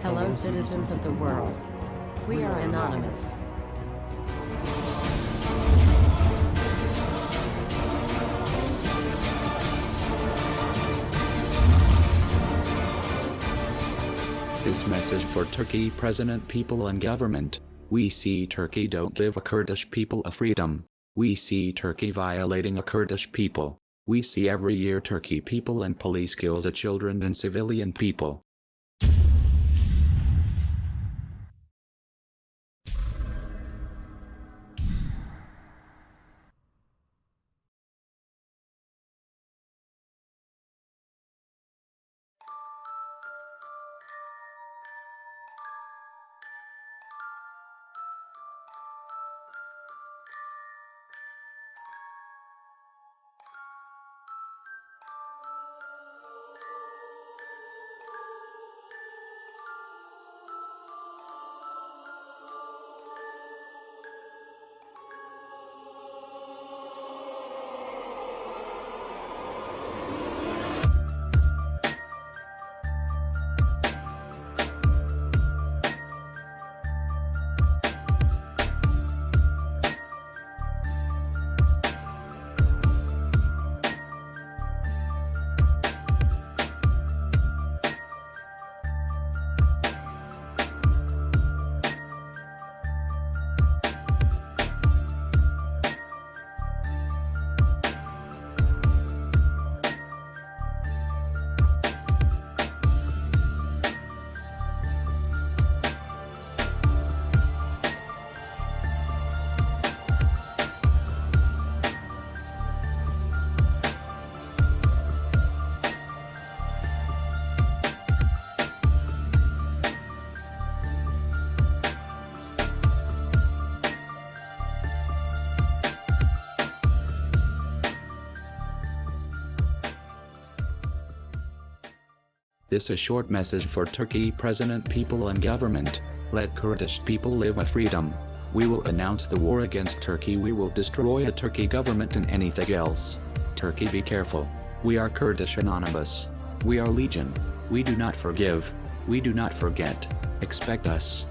Hello, citizens of the world. We are anonymous. This message for Turkey President, people and government. We see Turkey don't give a Kurdish people a freedom. We see Turkey violating a Kurdish people. We see every year Turkey people and police kills a children and civilian people. This is a short message for Turkey President, people and government. Let Kurdish people live with freedom. We will announce the war against Turkey. We will destroy a Turkey government and anything else. Turkey, be careful. We are Kurdish Anonymous. We are Legion. We do not forgive. We do not forget. Expect us.